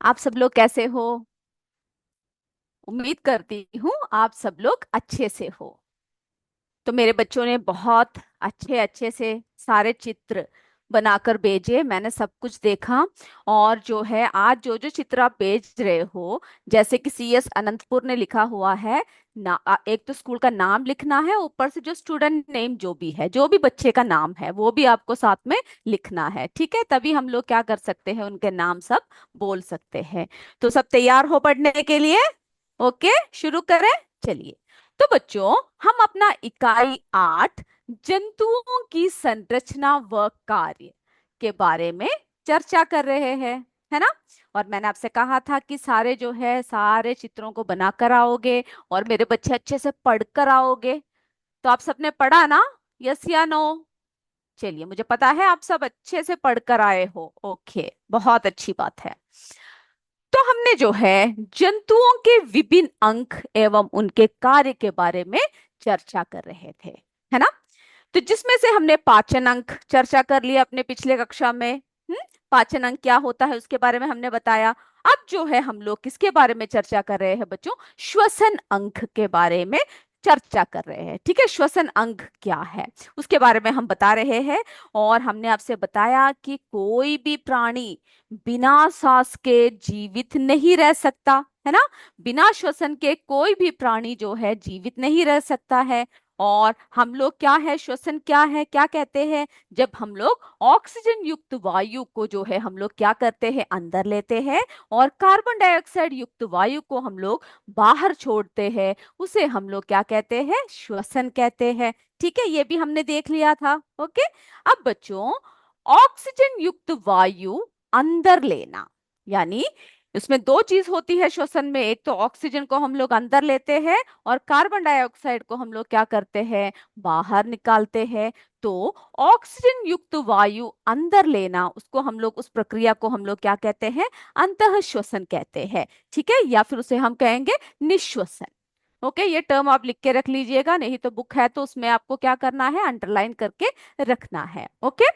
आप सब लोग कैसे हो? उम्मीद करती हूँ आप सब लोग अच्छे से हो। तो मेरे बच्चों ने बहुत अच्छे अच्छे से सारे चित्र बनाकर भेजे, मैंने सब कुछ देखा। और जो है आज जो जो चित्र आप भेज रहे हो, जैसे कि CS अनंतपुर ने लिखा हुआ है ना, एक तो स्कूल का नाम लिखना है, ऊपर से जो स्टूडेंट नेम जो भी है, जो भी बच्चे का नाम है वो भी आपको साथ में लिखना है। ठीक है, तभी हम लोग क्या कर सकते हैं, उनके नाम सब बोल सकते हैं। तो सब तैयार हो पढ़ने के लिए? ओके, शुरू करें। चलिए। तो बच्चों, हम अपना इकाई 8 जंतुओं की संरचना व कार्य के बारे में चर्चा कर रहे हैं, है ना। और मैंने आपसे कहा था कि सारे जो है सारे चित्रों को बनाकर आओगे और मेरे बच्चे अच्छे से पढ़ कर आओगे। तो आप सबने पढ़ा ना? यस या नो? चलिए, मुझे पता है आप सब अच्छे से पढ़ कर आए हो। ओके, बहुत अच्छी बात है। तो हमने जो है जंतुओं के विभिन्न अंग एवं उनके कार्य के बारे में चर्चा कर रहे थे, है ना। तो जिसमें से हमने पाचन अंग चर्चा कर लिया अपने पिछले कक्षा में। पाचन अंग क्या होता है उसके बारे में हमने बताया। अब जो है हम लोग किसके बारे में चर्चा कर रहे हैं बच्चों? श्वसन अंग के बारे में चर्चा कर रहे हैं। ठीक है, श्वसन अंग क्या है उसके बारे में हम बता रहे हैं। और हमने आपसे बताया कि कोई भी प्राणी बिना सांस के जीवित नहीं रह सकता, है ना। बिना श्वसन के कोई भी प्राणी जो है जीवित नहीं रह सकता है। और हम लोग क्या है, श्वसन क्या है, क्या कहते हैं? जब हम लोग ऑक्सीजन युक्त वायु को जो है हम लोग क्या करते हैं, अंदर लेते हैं, और कार्बन डाइऑक्साइड युक्त वायु को हम लोग बाहर छोड़ते हैं, उसे हम लोग क्या कहते हैं, श्वसन कहते हैं। ठीक है, ये भी हमने देख लिया था। ओके। अब बच्चों, ऑक्सीजन युक्त वायु अंदर लेना, यानी इसमें दो चीज होती है श्वसन में। एक तो ऑक्सीजन को हम लोग अंदर लेते हैं और कार्बन डाइऑक्साइड को हम लोग क्या करते हैं, बाहर निकालते हैं। तो ऑक्सीजन युक्त वायु अंदर लेना, उसको हम लोग, उस प्रक्रिया को हम लोग क्या कहते हैं, अंतः श्वसन कहते हैं। ठीक है, या फिर उसे हम कहेंगे निश्वसन। ओके, ये टर्म आप लिख के रख लीजिएगा, नहीं तो बुक है तो उसमें आपको क्या करना है, अंडरलाइन करके रखना है। ओके।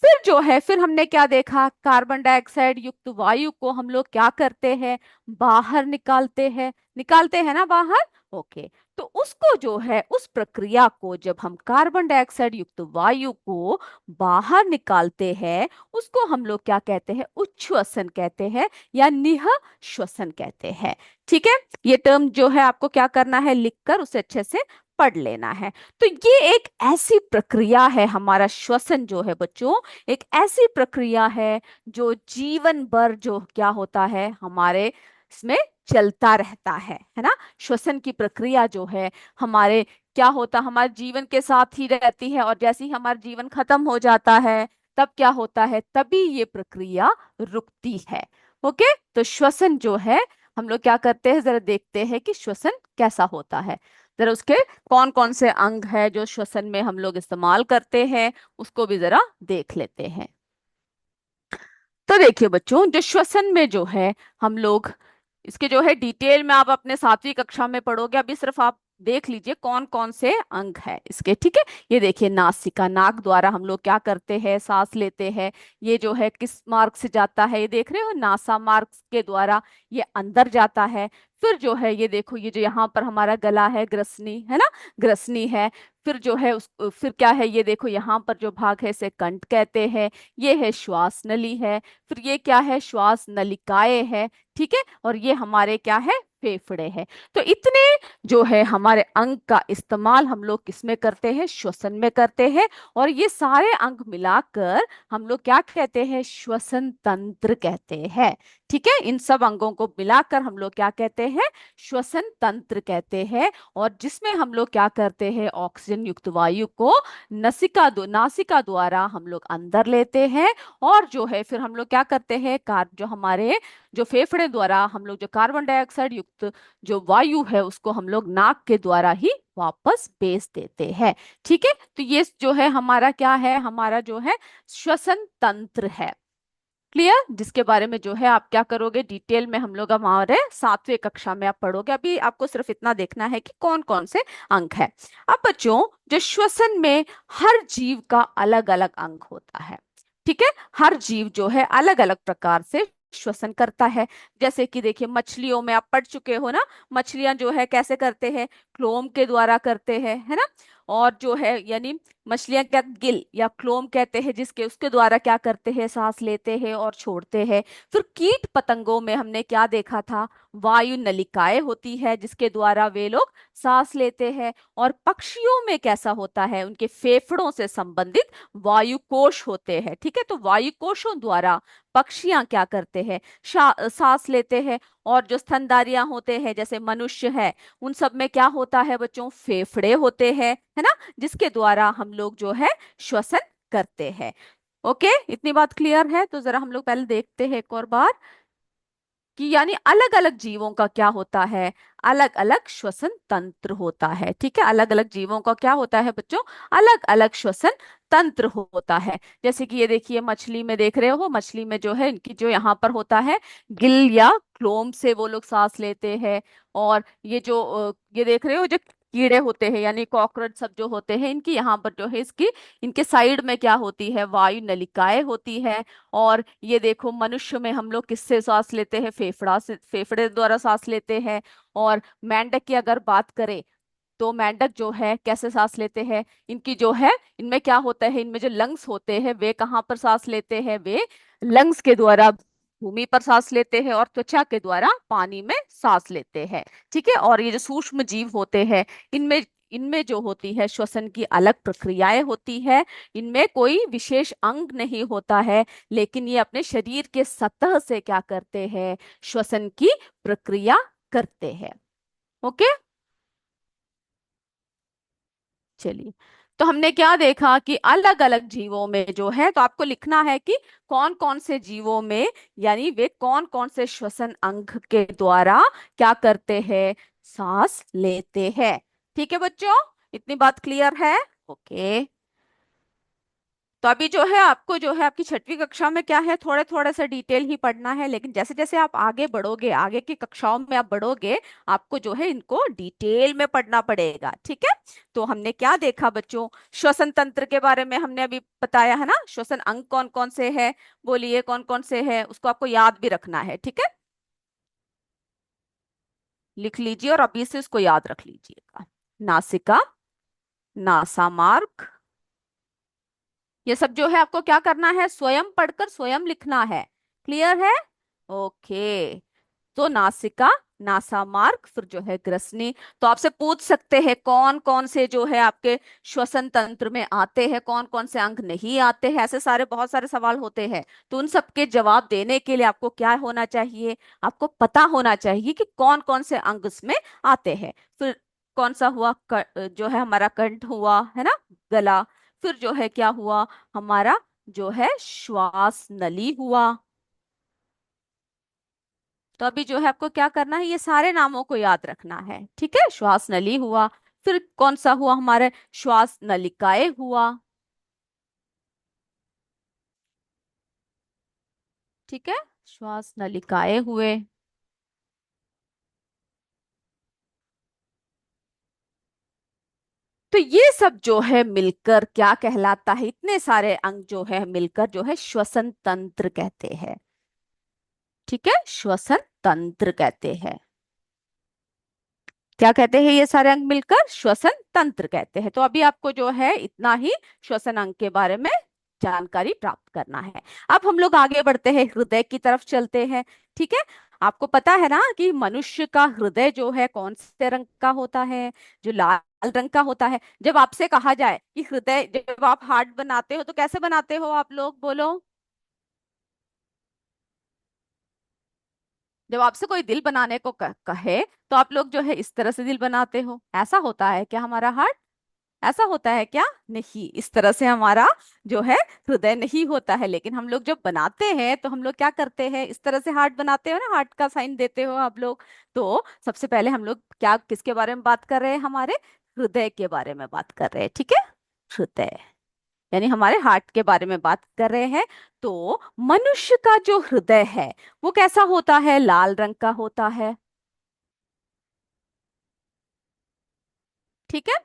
फिर जो है, फिर हमने क्या देखा, कार्बन डाइऑक्साइड युक्त वायु को हम लोग क्या करते हैं, बाहर निकालते हैं ना बाहर। ओके। तो उसको जो है, उस प्रक्रिया को जब हम कार्बन डाइऑक्साइड युक्त वायु को बाहर निकालते हैं, उसको हम लोग क्या कहते हैं, उच्छ्वसन कहते हैं या निह श्वसन कहते हैं। ठीक है, ये टर्म जो है आपको क्या करना है, लिखकर उसे अच्छे से पढ़ लेना है। तो ये एक ऐसी प्रक्रिया है, हमारा श्वसन जो है बच्चों, एक ऐसी प्रक्रिया है जो जीवन भर जो क्या होता है हमारे इसमें चलता रहता है ना। श्वसन की प्रक्रिया जो है हमारे क्या होता, हमारे जीवन के साथ ही रहती है, और जैसे ही हमारा जीवन खत्म हो जाता है तब क्या होता है, तभी ये प्रक्रिया रुकती है। ओके। तो श्वसन जो है, हम लोग क्या करते हैं, जरा देखते हैं कि श्वसन कैसा होता है। जरा उसके कौन कौन से अंग है जो श्वसन में हम लोग इस्तेमाल करते हैं, उसको भी जरा देख लेते हैं। तो देखिए बच्चों, जो श्वसन में जो है हम लोग, इसके जो है डिटेल में आप अपने 7वीं कक्षा में पढ़ोगे, अभी सिर्फ आप देख लीजिए कौन कौन से अंग है इसके। ठीक है, ये देखिए नासिका, नाक द्वारा हम लोग क्या करते हैं, सांस लेते हैं। ये जो है किस मार्ग से जाता है, ये देख रहे हो, नासा मार्ग के द्वारा ये अंदर जाता है। फिर जो है ये देखो, ये जो यहाँ पर हमारा गला है, ग्रसनी है ना, ग्रसनी है। फिर जो है उस, फिर क्या है, ये देखो यहाँ पर जो भाग है इसे कंठ कहते हैं। ये है श्वास नली है। फिर ये क्या है, श्वास नलिकाएं है। ठीक है, और ये हमारे क्या है, फेफड़े हैं। तो इतने जो है हमारे अंग का इस्तेमाल हम लोग किसमें करते हैं, श्वसन में करते हैं। और ये सारे अंग मिलाकर हम लोग क्या कहते हैं, श्वसन तंत्र कहते हैं। ठीक है, इन सब अंगों को मिलाकर हम लोग क्या कहते हैं, श्वसन तंत्र कहते हैं। और जिसमें हम लोग क्या करते हैं, ऑक्सीजन युक्त वायु को नासिका द्वारा हम लोग अंदर लेते हैं। और जो है फिर हम लोग क्या करते हैं, कार जो हमारे जो फेफड़े द्वारा हम लोग जो कार्बन डाइऑक्साइड युक्त जो वायु है उसको हम लोग नाक के द्वारा ही वापस भेज देते हैं। ठीक है, तो ये जो है हमारा क्या है, हमारा जो है श्वसन तंत्र है। क्लियर, जिसके बारे में जो है आप क्या करोगे, डिटेल में हम लोग हमारे 7वीं कक्षा में आप पढ़ोगे। अभी आपको सिर्फ इतना देखना है कि कौन कौन से अंग है। अब बच्चों, जो श्वसन में हर जीव का अलग अलग अंग होता है। ठीक है, हर जीव जो है अलग अलग प्रकार से श्वसन करता है। जैसे कि देखिए मछलियों में आप पढ़ चुके हो ना, मछलियां जो है कैसे करते हैं, क्लोम के द्वारा करते हैं, है ना। और जो है यानी मछलियां क्या, गिल या क्लोम कहते हैं, जिसके उसके द्वारा क्या करते हैं, सांस लेते हैं और छोड़ते हैं। फिर कीट पतंगों में हमने क्या देखा था, वायु नलिकाएं होती है जिसके द्वारा वे लोग सांस लेते हैं। और पक्षियों में कैसा होता है, उनके फेफड़ों से संबंधित वायु कोश होते हैं, ठीक है। तो वायु कोशों द्वारा पक्षियां क्या करते हैं, सांस लेते हैं। और जो स्तनधारियां होते हैं जैसे मनुष्य है, उन सब में क्या होता है बच्चों, फेफड़े होते हैं, है ना, जिसके द्वारा हम लोग जो है श्वसन करते हैं। ओके, इतनी बात क्लियर है। तो जरा हम लोग पहले देखते हैं एक और बार कि यानी अलग अलग जीवों का क्या होता है, अलग अलग श्वसन तंत्र होता है, ठीक है। अलग अलग जीवों का क्या होता है बच्चों, अलग अलग श्वसन तंत्र होता है। जैसे कि ये देखिए मछली में देख रहे हो, मछली में जो है इनकी जो यहाँ पर होता है, गिल या क्लोम से वो लोग सांस लेते हैं। और ये जो ये देख रहे हो जो कीड़े होते हैं यानी कॉकरोच सब जो होते हैं, इनकी यहाँ पर जो है इसकी इनके साइड में क्या होती है, वायु नलिकाएं होती है। और ये देखो मनुष्य में हम लोग किससे सांस लेते हैं, फेफड़ा से, फेफड़े द्वारा सांस लेते हैं। और मेंढक की अगर बात करें तो मेंढक जो है कैसे सांस लेते हैं, इनकी जो है इनमें क्या होता है, इनमें जो लंग्स होते हैं वे कहाँ पर सांस लेते हैं, वे लंग्स के द्वारा भूमि पर सांस लेते हैं और त्वचा के द्वारा पानी में सांस लेते हैं, ठीक है। और ये जो सूक्ष्म जीव होते हैं, इनमें इनमें जो होती है श्वसन की अलग प्रक्रियाएं होती है। इनमें कोई विशेष अंग नहीं होता है, लेकिन ये अपने शरीर के सतह से क्या करते हैं, श्वसन की प्रक्रिया करते हैं। ओके, चलिए। तो हमने क्या देखा कि अलग अलग जीवों में जो है, तो आपको लिखना है कि कौन कौन से जीवों में यानी वे कौन कौन से श्वसन अंग के द्वारा क्या करते हैं, सांस लेते हैं। ठीक है बच्चों, इतनी बात क्लियर है। ओके। तो अभी जो है आपको जो है आपकी छठवीं कक्षा में क्या है, थोड़े थोड़े से डिटेल ही पढ़ना है, लेकिन जैसे जैसे आप आगे बढ़ोगे, आगे की कक्षाओं में आप बढ़ोगे, आपको जो है इनको डिटेल में पढ़ना पड़ेगा, ठीक है। तो हमने क्या देखा बच्चों, श्वसन तंत्र के बारे में हमने अभी बताया है ना, श्वसन अंग कौन कौन से है, बोलिए कौन कौन से है, उसको आपको याद भी रखना है, ठीक है। लिख लीजिए और अभी से उसको याद रख लीजिएगा। नासिका, नासामार्ग, ये सब जो है आपको क्या करना है, स्वयं पढ़कर स्वयं लिखना है। क्लियर है। ओके। तो नासिका, नासा मार्ग, फिर जो है ग्रसनी। तो आपसे पूछ सकते हैं कौन कौन से जो है आपके श्वसन तंत्र में आते हैं, कौन कौन से अंग नहीं आते हैं, ऐसे सारे बहुत सारे सवाल होते हैं। तो उन सबके जवाब देने के लिए आपको क्या होना चाहिए, आपको पता होना चाहिए कि कौन कौन से अंग उसमें आते हैं। फिर कौन सा हुआ, जो है हमारा कंठ हुआ, है ना, गला। फिर जो है क्या हुआ, हमारा जो है श्वास नली हुआ। तो अभी जो है आपको क्या करना है, ये सारे नामों को याद रखना है, ठीक है। श्वास नली हुआ, फिर कौन सा हुआ, हमारे श्वास नलिकाएं हुआ, ठीक है, श्वास नलिकाएं हुए। तो ये सब जो है मिलकर क्या कहलाता है, इतने सारे अंग जो है मिलकर जो है श्वसन तंत्र कहते हैं, ठीक है, श्वसन तंत्र कहते हैं। क्या कहते हैं, ये सारे अंग मिलकर श्वसन तंत्र कहते हैं। तो अभी आपको जो है इतना ही श्वसन अंग के बारे में जानकारी प्राप्त करना है। अब हम लोग आगे बढ़ते हैं, हृदय की तरफ चलते हैं, ठीक है। आपको पता है ना कि मनुष्य का हृदय जो है कौन से रंग का होता है, जो लाल रंग का होता है। जब आपसे कहा जाए कि हृदय, जब आप हार्ट बनाते हो तो कैसे बनाते हो आप लोग, बोलो। जब आपसे कोई दिल बनाने को कहे तो आप लोग जो है इस तरह से दिल बनाते हो, ऐसा होता है क्या हमारा हार्ट, ऐसा होता है क्या, नहीं, इस तरह से हमारा जो है हृदय नहीं होता है। लेकिन हम लोग जब बनाते हैं तो हम लोग क्या करते हैं, इस तरह से हार्ट बनाते हो ना, हार्ट का साइन देते हो आप लोग। तो सबसे पहले हम लोग क्या, किसके बारे में बात कर रहे हैं, हमारे हृदय के बारे में बात कर रहे हैं, ठीक है। हृदय यानी हमारे हार्ट के बारे में बात कर रहे हैं। तो मनुष्य का जो हृदय है वो कैसा होता है, लाल रंग का होता है, ठीक है।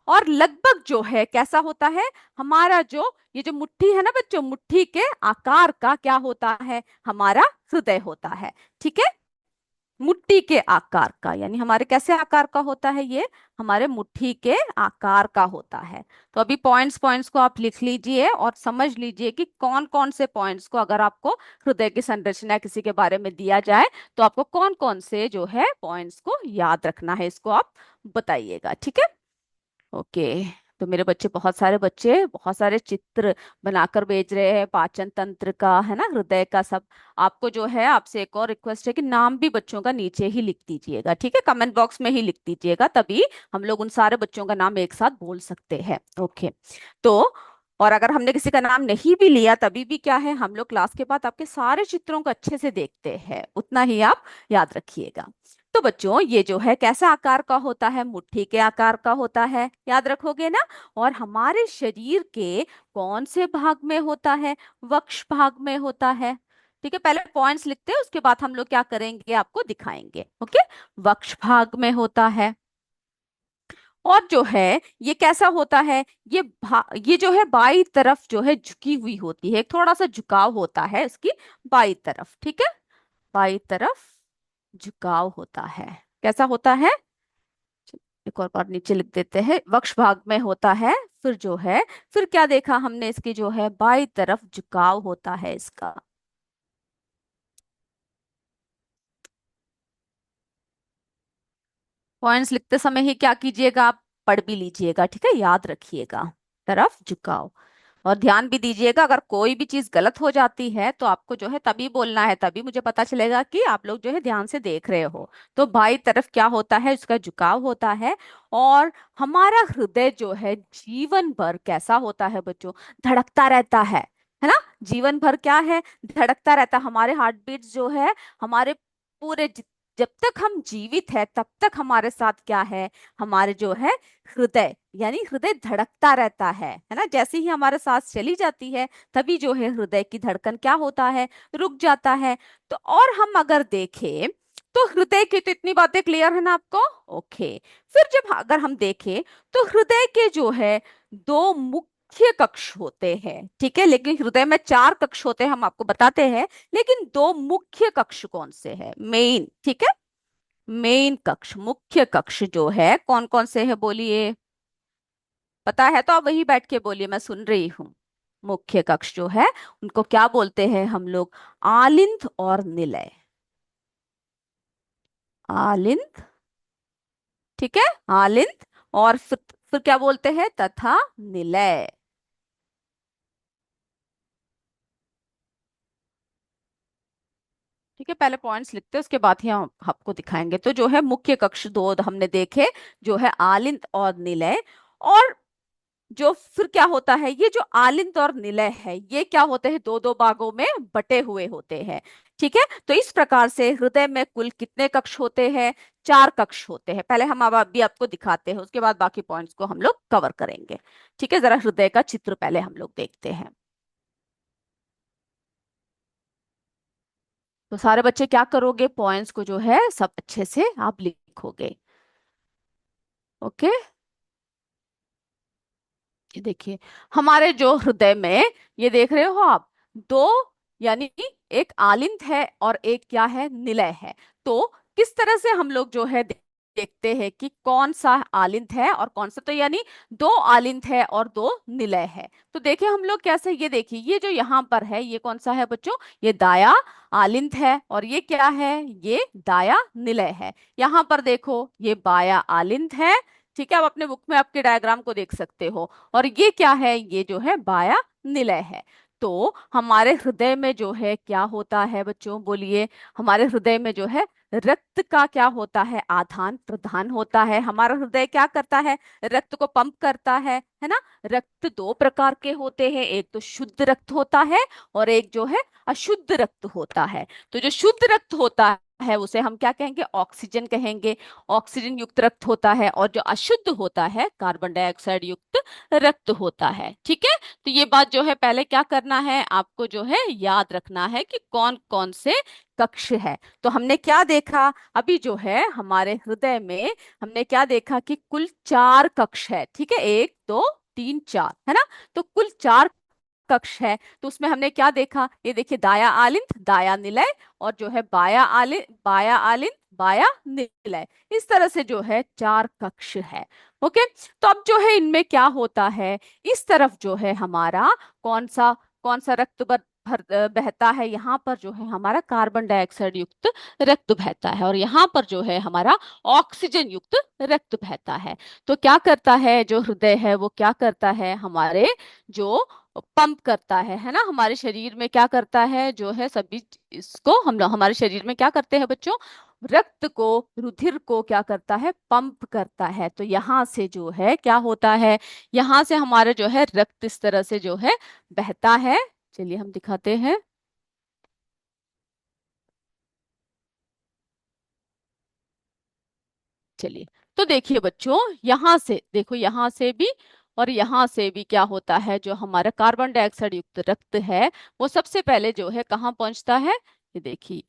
और लगभग जो है कैसा होता है, हमारा जो ये जो मुट्ठी है ना बच्चों, मुट्ठी के आकार का क्या होता है, हमारा हृदय होता है। ठीक है, मुट्ठी के आकार का, यानी हमारे कैसे आकार का होता है ये, हमारे मुट्ठी के आकार का होता है। तो अभी पॉइंट्स पॉइंट्स को आप लिख लीजिए और समझ लीजिए कि कौन कौन से पॉइंट्स को, अगर आपको हृदय की संरचना किसी के बारे में दिया जाए तो आपको कौन कौन से जो है पॉइंट्स को याद रखना है, इसको आप बताइएगा। ठीक है, ओके। तो मेरे बच्चे, बहुत सारे चित्र बनाकर भेज रहे हैं, पाचन तंत्र का है ना, हृदय का, सब। आपको जो है, आपसे एक और रिक्वेस्ट है कि नाम भी बच्चों का नीचे ही लिख दीजिएगा। ठीक है, कमेंट बॉक्स में ही लिख दीजिएगा, तभी हम लोग उन सारे बच्चों का नाम एक साथ बोल सकते हैं। ओके। तो और अगर हमने किसी का नाम नहीं भी लिया तभी भी क्या है, हम लोग क्लास के बाद आपके सारे चित्रों को अच्छे से देखते हैं, उतना ही आप याद रखिएगा। तो बच्चों, ये जो है कैसा आकार का होता है, मुट्ठी के आकार का होता है, याद रखोगे ना। और हमारे शरीर के कौन से भाग में होता है, वक्ष भाग में होता है। ठीक है, पहले पॉइंट्स लिखते हैं, उसके बाद हम लोग क्या करेंगे, आपको दिखाएंगे। ओके, वक्ष भाग में होता है। और जो है ये कैसा होता है, ये जो है बाई तरफ जो है झुकी हुई होती है, थोड़ा सा झुकाव होता है इसकी बाई तरफ। ठीक है, बाई तरफ झुकाव होता है। कैसा होता है, एक और बार नीचे लिख देते हैं, वक्ष भाग में होता है। फिर जो है, फिर क्या देखा हमने, इसकी जो है बाई तरफ झुकाव होता है इसका। पॉइंट्स लिखते समय ही क्या कीजिएगा, आप पढ़ भी लीजिएगा। ठीक है, याद रखिएगा, तरफ झुकाव। और ध्यान भी दीजिएगा, अगर कोई भी चीज गलत हो जाती है तो आपको जो है तभी बोलना है, तभी मुझे पता चलेगा कि आप लोग जो है ध्यान से देख रहे हो। तो बाई तरफ क्या होता है, उसका झुकाव होता है। और हमारा हृदय जो है जीवन भर कैसा होता है बच्चों, धड़कता रहता है ना। जीवन भर क्या है, धड़कता रहता है। हमारे हार्ट बीट्स जो है, हमारे पूरे जब तक हम जीवित है तब तक हमारे साथ क्या है, हमारे जो है हृदय, यानी हृदय धड़कता रहता है ना। जैसे ही हमारे सांस चली जाती है तभी जो है हृदय की धड़कन क्या होता है, रुक जाता है। तो और हम अगर देखें तो हृदय की तो इतनी बातें क्लियर है ना आपको। ओके, फिर जब अगर हम देखें तो हृदय के जो है दो मुख्य कक्ष होते हैं। ठीक है, लेकिन हृदय में चार कक्ष होते हैं, हम आपको बताते हैं। लेकिन दो मुख्य कक्ष कौन से हैं, मेन। ठीक है, मेन कक्ष, मुख्य कक्ष जो है कौन कौन से है, बोलिए। पता है तो आप वही बैठ के बोलिए, मैं सुन रही हूँ। मुख्य कक्ष जो है उनको क्या बोलते हैं हम लोग, आलिंद और निलय। आलिंद, ठीक है, आलिंद। और फिर क्या बोलते हैं, तथा निलय। ठीक है, पहले पॉइंट्स लिखते हैं, उसके बाद ही हम आपको दिखाएंगे। तो जो है मुख्य कक्ष दो हमने देखे, जो है आलिंद और निलय। और जो फिर क्या होता है, ये जो आलिंद और निलय है ये क्या होते हैं, दो दो भागों में बटे हुए होते हैं। ठीक है, तो इस प्रकार से हृदय में कुल कितने कक्ष होते हैं, चार कक्ष होते हैं। पहले हम अब अभी आपको दिखाते हैं, उसके बाद बाकी पॉइंट्स को हम लोग कवर करेंगे। ठीक है, जरा हृदय का चित्र पहले हम लोग देखते हैं। तो सारे बच्चे क्या करोगे, पॉइंट्स को जो है सब अच्छे से आप लिखोगे। ओके, ये देखिए, हमारे जो हृदय में, ये देख रहे हो आप, दो, यानी एक आलिंद है और एक क्या है, निलय है। तो किस तरह से हम लोग जो है देखते हैं कि कौन सा आलिंद है और कौन सा, तो यानी दो आलिंद है और दो निलय है। तो देखिए हम लोग कैसे, ये देखिए, ये जो यहाँ पर है ये कौन सा है बच्चों, ये दाया आलिंद है। और ये क्या है, ये दाया निलय है। यहाँ पर देखो, ये बाया आलिंद है। ठीक है, आप अपने बुक में आपके डायग्राम को देख सकते हो। और ये क्या है, ये जो है बाया निलय है। तो हमारे हृदय में जो है क्या होता है बच्चों, बोलिए। हमारे हृदय में जो है रक्त का क्या होता है, आदान प्रदान होता है। हमारा हृदय क्या करता है, रक्त को पंप करता है ना। रक्त दो प्रकार के होते हैं, एक तो शुद्ध रक्त होता है और एक जो है अशुद्ध रक्त होता है। तो जो शुद्ध रक्त होता है उसे हम क्या कहेंगे, ऑक्सीजन कहेंगे। ऑक्सीजन युक्त रक्त होता है, और जो अशुद्ध होता है कार्बन डाइऑक्साइड युक्त रक्त होता है। ठीक है, तो ये बात जो है पहले क्या करना है आपको, जो है याद रखना है कि कौन कौन से कक्ष है। तो हमने क्या देखा अभी, जो है हमारे हृदय में हमने क्या देखा कि कुल 4 कक्ष है। ठीक है, 1 2 3 4, है ना। तो कुल 4 कक्ष है। तो उसमें हमने क्या देखा, ये देखिए, दाया आलिंद, दाया निलय, और जो है बाया आलिंद, बाया निलय। इस तरह से जो है 4 कक्ष है। ओके। तो अब जो है इनमें क्या होता है, इस तरफ जो है हमारा कौन सा रक्त बहता है, यहाँ पर जो है हमारा कार्बन डाइऑक्साइड युक्त रक्त बहता है, और यहाँ पर जो है हमारा ऑक्सीजन युक्त रक्त बहता है। तो क्या करता है जो हृदय है, वो क्या करता है, हमारे जो पंप करता है ना, हमारे शरीर में क्या करता है, जो है सभी इसको हम लोग हमारे शरीर में क्या करते हैं बच्चों, रक्त को, रुधिर को क्या करता है, पंप करता है। तो यहाँ से जो है क्या होता है, यहाँ से हमारा जो है रक्त इस तरह से जो है बहता है। चलिए हम दिखाते हैं। चलिए, तो देखिए बच्चों, यहाँ से देखो, यहाँ से भी और यहाँ से भी क्या होता है, जो हमारा कार्बन डाइऑक्साइड युक्त रक्त है वो सबसे पहले जो है कहाँ पहुंचता है, ये देखिए,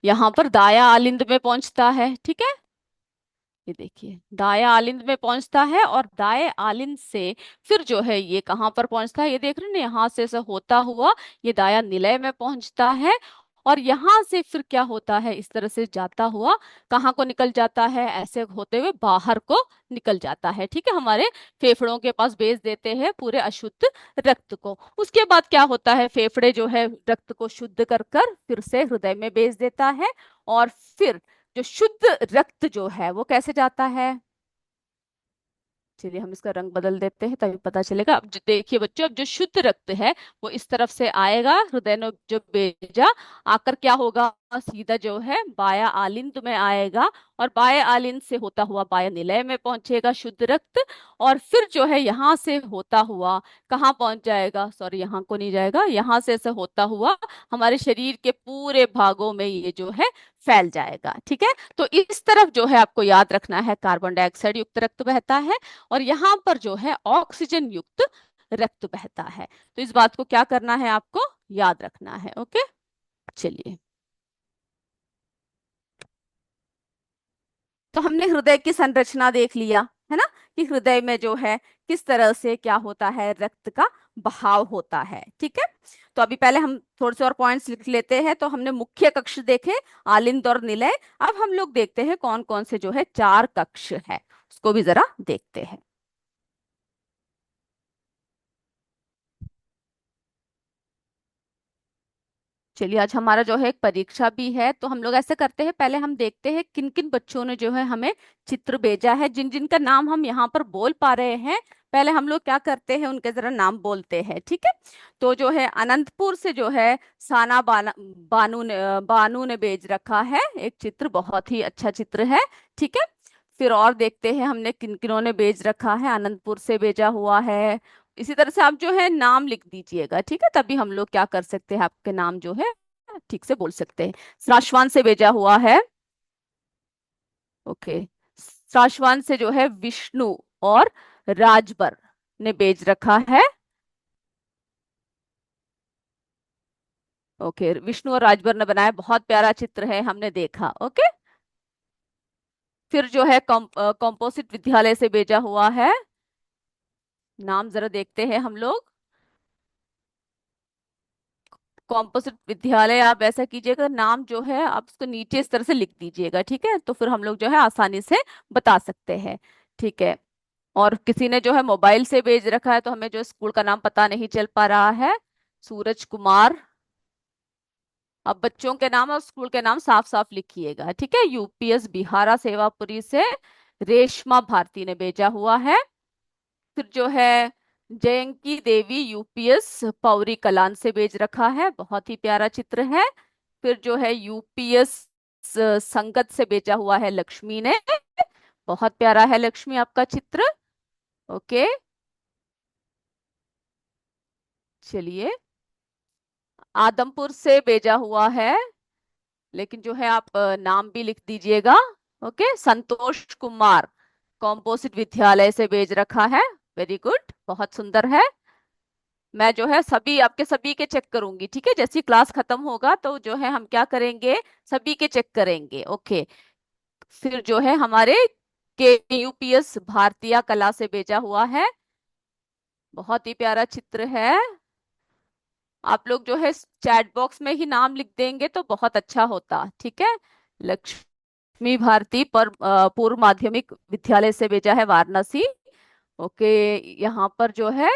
यहाँ पर दाया आलिंद में पहुंचता है। ठीक है, ये देखिए दाया आलिंद में पहुंचता है, और दाएं आलिंद से फिर जो है ये कहाँ पर पहुंचता है, ये देख रहे हैं ना, यहाँ से ऐसा होता हुआ ये दाया निलय में पहुंचता है। और यहाँ से फिर क्या होता है, इस तरह से जाता हुआ कहाँ को निकल जाता है, ऐसे होते हुए बाहर को निकल जाता है। ठीक है, हमारे फेफड़ों के पास भेज देते हैं पूरे अशुद्ध रक्त को। उसके बाद क्या होता है, फेफड़े जो है रक्त को शुद्ध कर कर फिर से हृदय में भेज देता है। और फिर जो शुद्ध रक्त जो है वो कैसे जाता है, चलिए हम इसका रंग बदल देते हैं तभी पता चलेगा। अब देखिए बच्चों, अब जो शुद्ध रक्त है वो इस तरफ से आएगा, हृदय ने जो भेजा, आकर क्या होगा, सीधा जो है बाया आलिंद में आएगा, और बाया आलिंद से होता हुआ बाया निलय में पहुंचेगा शुद्ध रक्त। और फिर जो है यहाँ से होता हुआ कहाँ पहुंच जाएगा, सॉरी यहाँ को नहीं जाएगा, यहाँ से ऐसे होता हुआ हमारे शरीर के पूरे भागों में ये जो है फैल जाएगा। ठीक है, तो इस तरफ जो है आपको याद रखना है कार्बन डाइऑक्साइड युक्त रक्त बहता है, और यहाँ पर जो है ऑक्सीजन युक्त रक्त बहता है। तो इस बात को क्या करना है, आपको याद रखना है। ओके, चलिए, तो हमने हृदय की संरचना देख लिया, है ना, कि हृदय में जो है किस तरह से क्या होता है, रक्त का बहाव होता है। ठीक है, तो अभी पहले हम थोड़े से और पॉइंट्स लिख लेते हैं। तो हमने मुख्य कक्ष देखे, आलिंद और निलय। अब हम लोग देखते हैं कौन कौन से जो है 4 कक्ष है, उसको भी जरा देखते हैं। चलिए, आज हमारा जो है एक परीक्षा भी है, तो हम लोग ऐसे करते हैं, पहले हम देखते हैं किन किन बच्चों ने जो है हमें चित्र भेजा है, जिन जिन का नाम हम यहाँ पर बोल पा रहे हैं। पहले हम लोग क्या करते हैं, उनके जरा नाम बोलते हैं। ठीक है, तो जो है अनंतपुर से जो है बानू ने भेज रखा है एक चित्र, बहुत ही अच्छा चित्र है। ठीक है, फिर और देखते हैं हमने किन किनों ने भेज रखा है, अनंतपुर से भेजा हुआ है। इसी तरह से आप जो है नाम लिख दीजिएगा। ठीक है, तभी हम लोग क्या कर सकते हैं, आपके नाम जो है ठीक से बोल सकते हैं। साशवान से भेजा हुआ है। ओके, साशवान से जो है विष्णु और राजबर ने भेज रखा है। ओके, विष्णु और राजबर ने बनाया, बहुत प्यारा चित्र है, हमने देखा। ओके, फिर जो है कॉम्पोजिट विद्यालय से भेजा हुआ है, नाम जरा देखते हैं हम लोग। कॉम्पोजिट विद्यालय, आप ऐसा कीजिएगा, नाम जो है आप उसको नीचे इस तरह से लिख दीजिएगा। ठीक है, तो फिर हम लोग जो है आसानी से बता सकते हैं। ठीक है, और किसी ने जो है मोबाइल से भेज रखा है, तो हमें जो स्कूल का नाम पता नहीं चल पा रहा है, सूरज कुमार। अब बच्चों के नाम और स्कूल के नाम साफ साफ लिखिएगा। ठीक है, यूपीएस बिहारा सेवापुरी से रेशमा भारती ने भेजा हुआ है। फिर जो है जयंती देवी यूपीएस पौरी कलान से भेज रखा है, बहुत ही प्यारा चित्र है। फिर जो है यूपीएस संगत से भेजा हुआ है लक्ष्मी ने, बहुत प्यारा है लक्ष्मी आपका चित्र। ओके, चलिए, आदमपुर से भेजा हुआ है लेकिन जो है आप नाम भी लिख दीजिएगा। ओके, संतोष कुमार, कॉम्पोजिट विद्यालय से भेज रखा है। वेरी गुड, बहुत सुंदर है। मैं जो है सभी आपके सभी के चेक करूंगी, ठीक है। जैसी क्लास खत्म होगा तो जो है हम क्या करेंगे, सभी के चेक करेंगे। ओके, फिर जो है हमारे के यूपीएस भारतीय कला से भेजा हुआ है। बहुत ही प्यारा चित्र है। आप लोग जो है चैट बॉक्स में ही नाम लिख देंगे तो बहुत अच्छा होता, ठीक है। लक्ष्मी भारती पर पूर्व माध्यमिक विद्यालय से भेजा है, वाराणसी। ओके, यहाँ पर जो है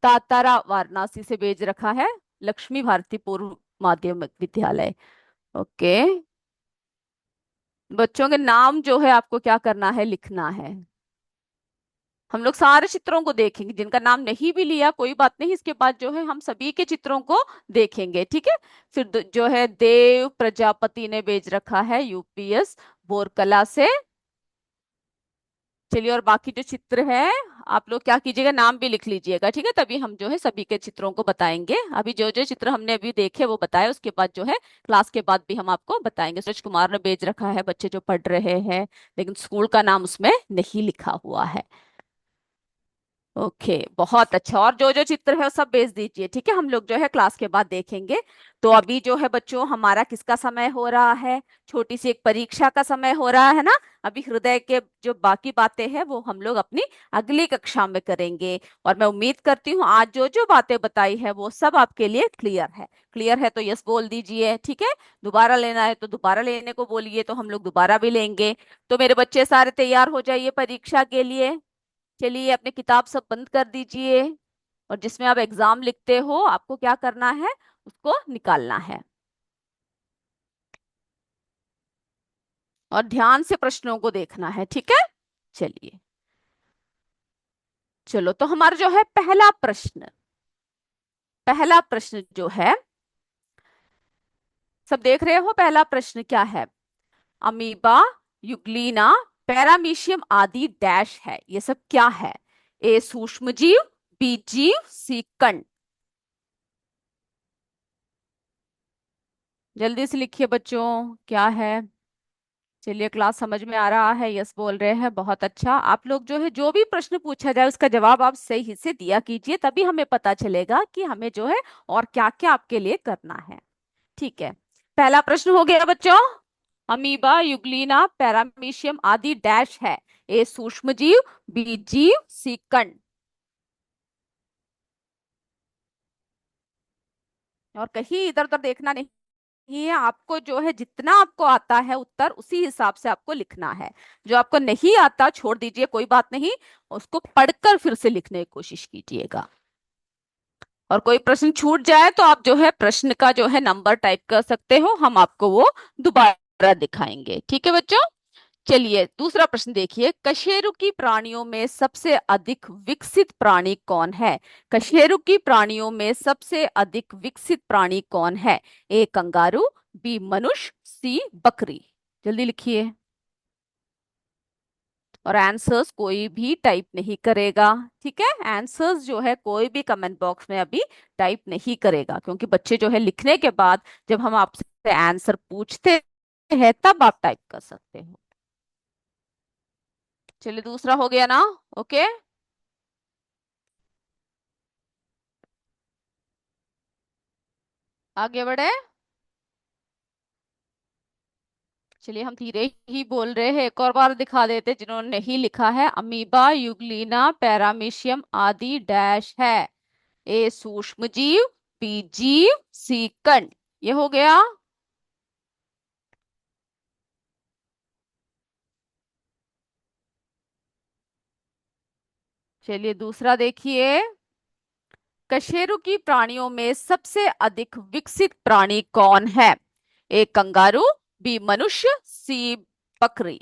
तातारा वाराणसी से भेज रखा है, लक्ष्मी भारती पूर्व माध्यमिक विद्यालय। ओके, बच्चों के नाम जो है आपको क्या करना है, लिखना है। हम लोग सारे चित्रों को देखेंगे, जिनका नाम नहीं भी लिया कोई बात नहीं, इसके बाद जो है हम सभी के चित्रों को देखेंगे, ठीक है। फिर जो है देव प्रजापति ने भेज रखा है यूपीएस बोरकला से। चलिए, और बाकी जो चित्र है आप लोग क्या कीजिएगा, नाम भी लिख लीजिएगा, ठीक है। तभी हम जो है सभी के चित्रों को बताएंगे। अभी जो जो चित्र हमने अभी देखे वो बताए, उसके बाद जो है क्लास के बाद भी हम आपको बताएंगे। सूरज कुमार ने भेज रखा है, बच्चे जो पढ़ रहे हैं, लेकिन स्कूल का नाम उसमें नहीं लिखा हुआ है। ओके, बहुत अच्छा। और जो जो चित्र है वो सब भेज दीजिए, ठीक है। हम लोग जो है क्लास के बाद देखेंगे। तो अभी जो है बच्चों हमारा किसका समय हो रहा है, छोटी सी एक परीक्षा का समय हो रहा है ना। अभी हृदय के जो बाकी बातें हैं वो हम लोग अपनी अगली कक्षा में करेंगे। और मैं उम्मीद करती हूँ आज जो जो बातें बताई है वो सब आपके लिए क्लियर है। क्लियर है तो यस बोल दीजिए, ठीक है। दोबारा लेना है तो दोबारा लेने को बोलिए, तो हम लोग दोबारा भी लेंगे। तो मेरे बच्चे सारे तैयार हो जाइए परीक्षा के लिए। चलिए, अपने किताब सब बंद कर दीजिए। और जिसमें आप एग्जाम लिखते हो आपको क्या करना है, उसको निकालना है। और ध्यान से प्रश्नों को देखना है, ठीक है। चलिए, चलो तो हमारा जो है पहला प्रश्न, पहला प्रश्न जो है, सब देख रहे हो पहला प्रश्न क्या है। अमीबा, युग्लिना, पैरामीशियम आदि डैश है, ये सब क्या है। ए सूक्ष्म जीव, बी जीव, सी कण। जल्दी से लिखिए बच्चों, क्या है। चलिए, क्लास समझ में आ रहा है, यस बोल रहे हैं, बहुत अच्छा। आप लोग जो है जो भी प्रश्न पूछा जाए उसका जवाब आप सही से दिया कीजिए, तभी हमें पता चलेगा कि हमें जो है और क्या क्या आपके लिए करना है, ठीक है। पहला प्रश्न हो गया बच्चों। अमीबा, युग्लिना, पैरामीशियम आदि डैश है। ए सूक्ष्म जीव, बी जीव, सी कण। और कहीं इधर उधर देखना नहीं है आपको, जो है जितना आपको आता है उत्तर उसी हिसाब से आपको लिखना है। जो आपको नहीं आता छोड़ दीजिए, कोई बात नहीं, उसको पढ़कर फिर से लिखने की कोशिश कीजिएगा। और कोई प्रश्न छूट जाए तो आप जो है प्रश्न का जो है नंबर टाइप कर सकते हो, हम आपको वो दोबारा दिखाएंगे, ठीक है बच्चों। चलिए, दूसरा प्रश्न देखिए। कशेरुकी प्राणियों में सबसे अधिक विकसित प्राणी कौन है। कशेरुकी प्राणियों में सबसे अधिक विकसित प्राणी कौन है। ए कंगारू, बी मनुष्य, सी बकरी। जल्दी लिखिए। और आंसर्स कोई भी टाइप नहीं करेगा, ठीक है। आंसर्स जो है कोई भी कमेंट बॉक्स में अभी टाइप नहीं करेगा, क्योंकि बच्चे जो है लिखने के बाद जब हम आपसे आंसर पूछते हैं तब आप टाइप कर सकते हो। चलिए, दूसरा हो गया ना। ओके, आगे बढ़े। चलिए, हम धीरे ही बोल रहे हैं, एक और बार दिखा देते जिन्होंने नहीं लिखा है। अमीबा, युग्लिना, पैरामीशियम आदि डैश है। ए सूक्ष्म जीव, बी जीव, सी कण। ये हो गया। चलिए, दूसरा देखिए। कशेरुकी प्राणियों में सबसे अधिक विकसित प्राणी कौन है। ए कंगारू, बी मनुष्य, सी बकरी।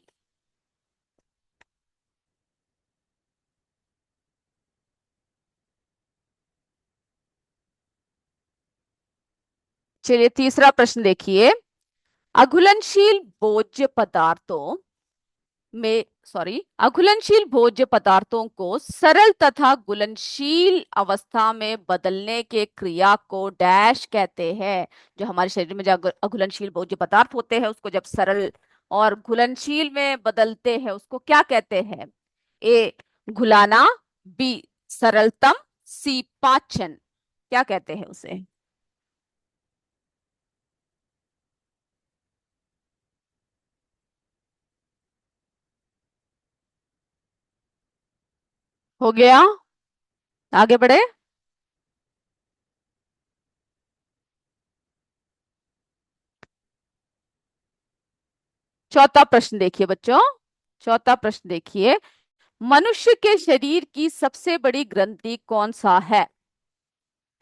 चलिए, तीसरा प्रश्न देखिए। अघुलनशील भोज्य पदार्थों में सॉरी अघुलनशील भोज्य पदार्थों को सरल तथा घुलनशील अवस्था में बदलने के क्रिया को डैश कहते हैं। जो हमारे शरीर में जो अघुलनशील भोज्य पदार्थ होते हैं उसको जब सरल और घुलनशील में बदलते हैं उसको क्या कहते हैं? ए घुलाना, बी सरलतम, सी पाचन। क्या कहते हैं उसे? हो गया। आगे बढ़े। चौथा प्रश्न देखिए बच्चों। चौथा प्रश्न देखिए। मनुष्य के शरीर की सबसे बड़ी ग्रंथि कौन सा है?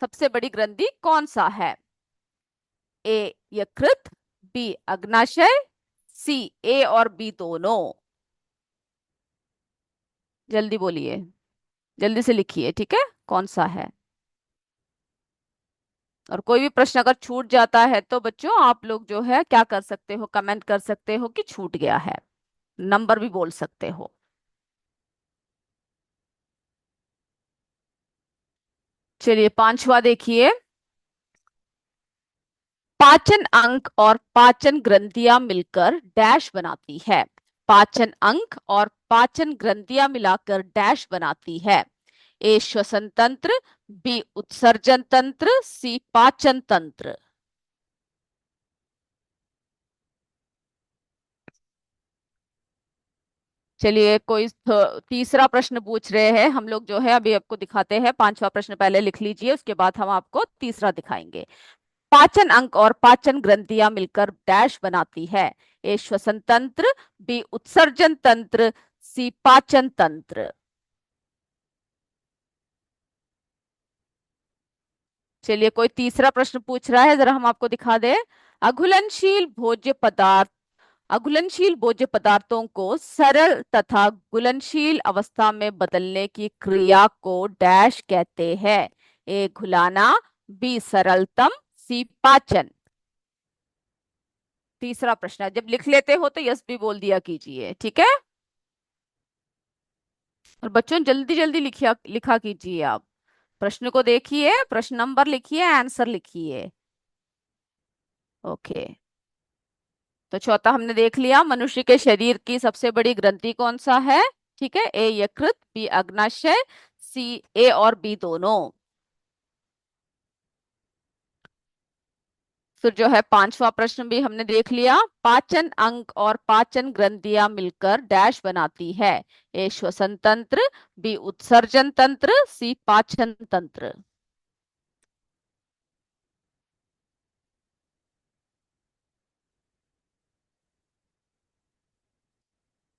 सबसे बड़ी ग्रंथि कौन सा है? ए यकृत, बी अग्नाशय, सी ए और बी दोनों। जल्दी बोलिए, जल्दी से लिखिए, ठीक है, कौन सा है? और कोई भी प्रश्न अगर छूट जाता है तो बच्चों आप लोग जो है क्या कर सकते हो, कमेंट कर सकते हो कि छूट गया है, नंबर भी बोल सकते हो। चलिए पांचवा देखिए। पाचन अंग और पाचन ग्रंथियां मिलकर डैश बनाती है। पाचन अंग और पाचन ग्रंथियां मिलाकर डैश बनाती है। ए श्वसन तंत्र, बी उत्सर्जन तंत्र, सी पाचन तंत्र। चलिए कोई तीसरा प्रश्न पूछ रहे हैं हम लोग जो है, अभी आपको दिखाते हैं। पांचवा प्रश्न पहले लिख लीजिए, उसके बाद हम आपको तीसरा दिखाएंगे। पाचन अंग और पाचन ग्रंथियां मिलकर डैश बनाती है। ए श्वसन तंत्र, बी उत्सर्जन तंत्र, सी पाचन तंत्र। चलिए कोई तीसरा प्रश्न पूछ रहा है, जरा हम आपको दिखा दें। अघुलनशील भोज्य पदार्थ अघुलनशील भोज्य पदार्थों को सरल तथा घुलनशील अवस्था में बदलने की क्रिया को डैश कहते हैं। ए घुलाना, बी सरलतम, सी पाचन। तीसरा प्रश्न है, जब लिख लेते हो तो यस भी बोल दिया कीजिए, ठीक है। और बच्चों जल्दी जल्दी लिखिया लिखा कीजिए आप। प्रश्न को देखिए, प्रश्न नंबर लिखिए, आंसर लिखिए। ओके। तो चौथा हमने देख लिया, मनुष्य के शरीर की सबसे बड़ी ग्रंथि कौन सा है? ठीक है, ए यकृत, बी अग्नाशय, सी ए और बी दोनों। फिर जो है पांचवा प्रश्न भी हमने देख लिया। पाचन अंग और पाचन ग्रंथियां मिलकर डैश बनाती है। ए श्वसन तंत्र, बी उत्सर्जन तंत्र, सी पाचन तंत्र।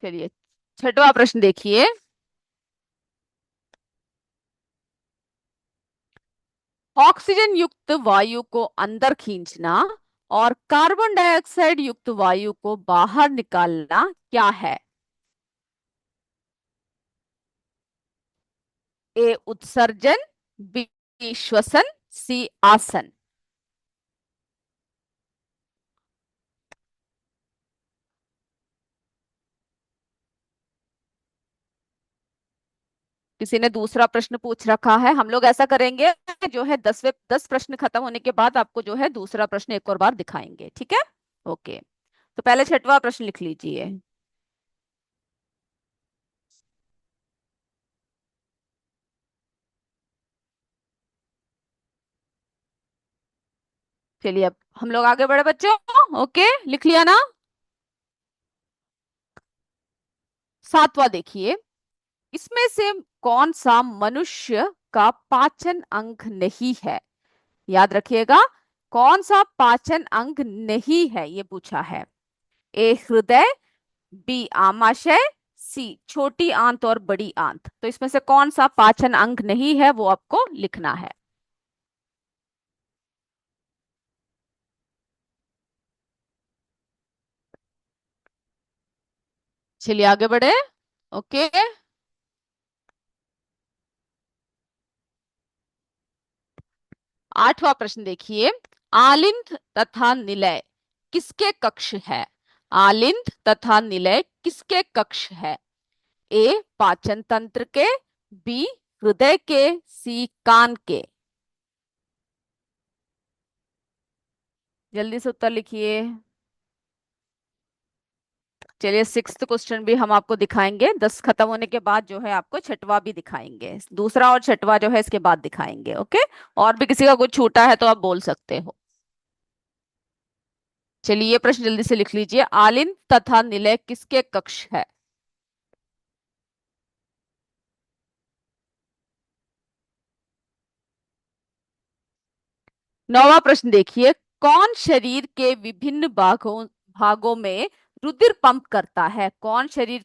चलिए छठवा प्रश्न देखिए। ऑक्सीजन युक्त वायु को अंदर खींचना और कार्बन डाइऑक्साइड युक्त वायु को बाहर निकालना क्या है? ए उत्सर्जन, बी श्वसन, सी आसन। किसी ने दूसरा प्रश्न पूछ रखा है, हम लोग ऐसा करेंगे जो है 10 प्रश्न खत्म होने के बाद आपको जो है दूसरा प्रश्न एक और बार दिखाएंगे, ठीक है। ओके। तो पहले छठवा प्रश्न लिख लीजिए। चलिए अब हम लोग आगे बढ़े बच्चों। ओके, लिख लिया ना? सातवां देखिए। इसमें से कौन सा मनुष्य का पाचन अंग नहीं है? याद रखिएगा, कौन सा पाचन अंग नहीं है ये पूछा है। ए हृदय, बी आमाशय, सी छोटी आंत और बड़ी आंत। तो इसमें से कौन सा पाचन अंग नहीं है वो आपको लिखना है। चलिए आगे बढ़े। ओके। आठवां प्रश्न देखिए। आलिंद तथा निलय किसके कक्ष है? आलिंद तथा निलय किसके कक्ष है? ए पाचन तंत्र के, बी हृदय के, सी कान के। जल्दी से उत्तर लिखिए। चलिए, सिक्स्थ क्वेश्चन भी हम आपको दिखाएंगे, 10 खत्म होने के बाद जो है आपको छठवा भी दिखाएंगे, दूसरा और छठवा जो है इसके बाद दिखाएंगे, ओके। और भी किसी का कुछ छूटा है तो आप बोल सकते हो। चलिए, ये प्रश्न जल्दी से लिख लीजिए, आलिंद तथा निलय किसके कक्ष है? नौवा प्रश्न देखिए, कौन शरीर के विभिन्न भागों भागों में रुधिर पंप करता है? कौन शरीर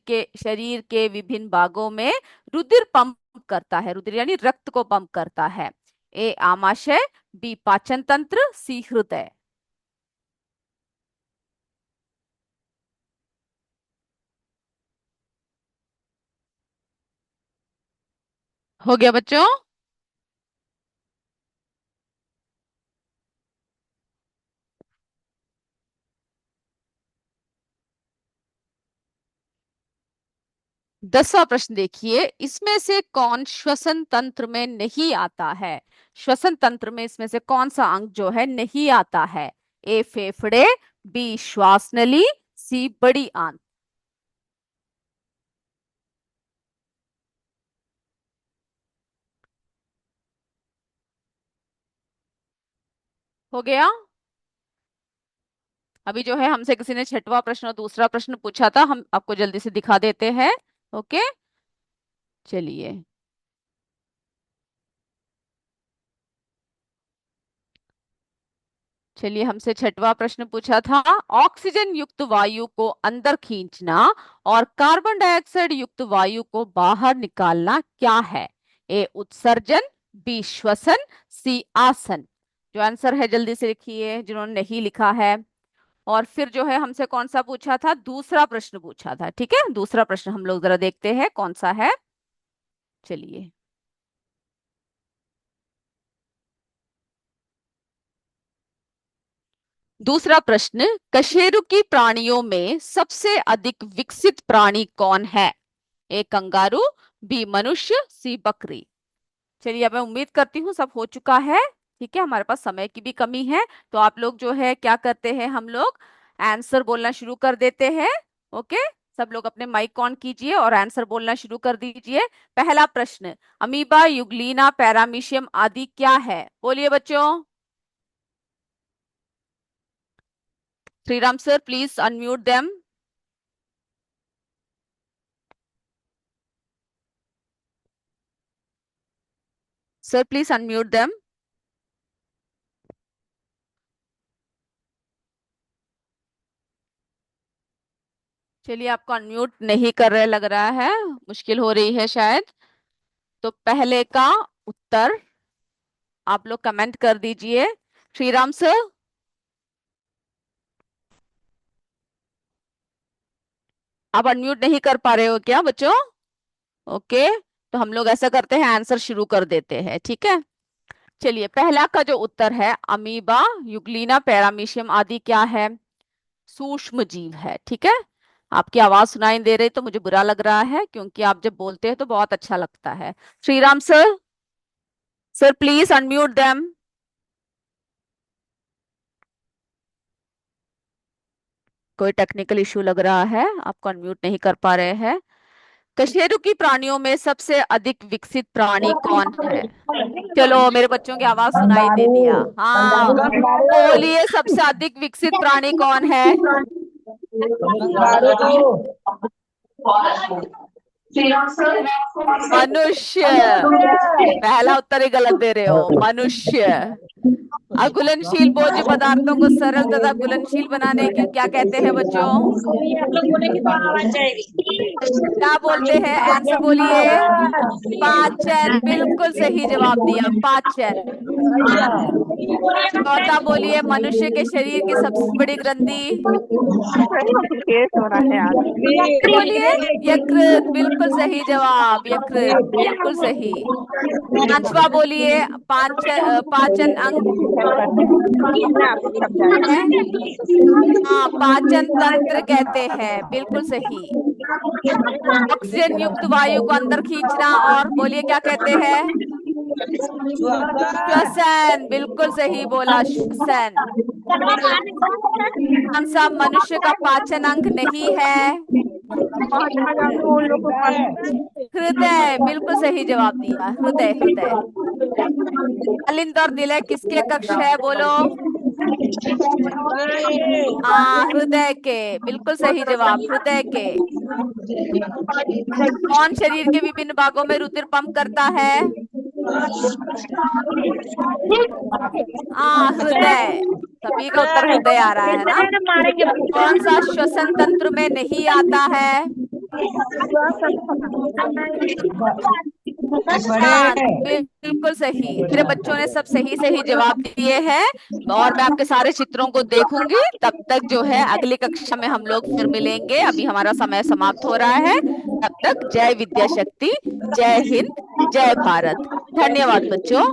के विभिन्न भागों में रुधिर पंप करता है? रुधिर यानी रक्त को पंप करता है। ए आमाशय, बी पाचन तंत्र, सी हृदय। हो गया बच्चों? 10वां प्रश्न देखिए, इसमें से कौन श्वसन तंत्र में नहीं आता है? श्वसन तंत्र में इसमें से कौन सा अंग जो है नहीं आता है? ए फेफड़े, बी श्वास नली, सी बड़ी आंत। हो गया? अभी जो है हमसे किसी ने छठवां प्रश्न और दूसरा प्रश्न पूछा था, हम आपको जल्दी से दिखा देते हैं। ओके, चलिए। चलिए, हमसे छठवां प्रश्न पूछा था, ऑक्सीजन युक्त वायु को अंदर खींचना और कार्बन डाइऑक्साइड युक्त वायु को बाहर निकालना क्या है? ए उत्सर्जन, बी श्वसन, सी आसन। जो आंसर है जल्दी से लिखिए जिन्होंने नहीं लिखा है। और फिर जो है हमसे कौन सा पूछा था? दूसरा प्रश्न पूछा था, ठीक है। दूसरा प्रश्न हम लोग जरा देखते हैं कौन सा है। चलिए, दूसरा प्रश्न, कशेरुकी प्राणियों में सबसे अधिक विकसित प्राणी कौन है? ए कंगारू, बी मनुष्य, सी बकरी। चलिए, अब मैं उम्मीद करती हूँ सब हो चुका है, ठीक है। हमारे पास समय की भी कमी है, तो आप लोग जो है क्या करते हैं, हम लोग आंसर बोलना शुरू कर देते हैं। ओके, सब लोग अपने माइक ऑन कीजिए और आंसर बोलना शुरू कर दीजिए। पहला प्रश्न, अमीबा, युगलीना, पैरामीशियम आदि क्या है? बोलिए बच्चों। Shriram sir, please unmute them. Sir, please unmute them. चलिए, आपको अनम्यूट नहीं कर रहे लग रहा है, मुश्किल हो रही है शायद। तो पहले का उत्तर आप लोग कमेंट कर दीजिए। श्रीराम सर, आप अनम्यूट नहीं कर पा रहे हो क्या बच्चों? ओके, तो हम लोग ऐसा करते हैं, आंसर शुरू कर देते हैं, ठीक है। चलिए, पहला का जो उत्तर है, अमीबा, युगलीना, पैरामीशियम आदि क्या है? सूक्ष्म जीव है, ठीक है। आपकी आवाज सुनाई दे रही तो मुझे बुरा लग रहा है, क्योंकि आप जब बोलते हैं तो बहुत अच्छा लगता है। Shriram sir, sir please unmute them. कोई टेक्निकल इशू लग रहा है, आपको अनम्यूट नहीं कर पा रहे हैं। कशेरुकी प्राणियों में सबसे अधिक विकसित प्राणी कौन है? चलो, मेरे बच्चों की आवाज सुनाई दे दिया। हाँ, बोलिए, सबसे अधिक विकसित प्राणी कौन है? मनुष्य। पहला उत्तर ही गलत दे रहे हो, मनुष्य। अघुलनशील भोज्य पदार्थों को सरल तथा घुलनशील बनाने की क्या कहते हैं बच्चों? क्या बोलते हैं? आंसर बोलिए। पाचन, बिल्कुल सही जवाब दिया, पाचन। चौथा बोलिए, मनुष्य के शरीर की सबसे बड़ी ग्रंथि। हो रहा है आज। बोलिए, यकृत। बिल्कुल सही जवाब, यकृत, बिल्कुल सही। पांचवा बोलिए, पाचन अंग है। हाँ, पाचन तंत्र कहते हैं, बिल्कुल सही। ऑक्सीजन युक्त वायु को अंदर खींचना, और बोलिए क्या कहते हैं? श्वसन। बिल्कुल सही बोला, श्वसन। कौन सा मनुष्य का पाचन अंग नहीं है? हृदय। बिल्कुल सही जवाब दिया, हृदय, हृदय। अलिंद और निलय किसके कक्ष है, बोलो? हाँ, हृदय के। बिल्कुल सही जवाब, हृदय के। कौन शरीर के विभिन्न भागों में रुधिर पंप करता है? हाँ, हृदय। सभी का उत्तर हृदय आ रहा है ना। कौन सा श्वसन तंत्र में नहीं आता है? हाँ, बिल्कुल सही। मेरे बच्चों ने सब सही सही जवाब दिए हैं, और मैं आपके सारे चित्रों को देखूंगी। तब तक जो है अगली कक्षा में हम लोग फिर मिलेंगे। अभी हमारा समय समाप्त हो रहा है। तब तक जय विद्या शक्ति, जय हिंद, जय भारत। धन्यवाद बच्चों।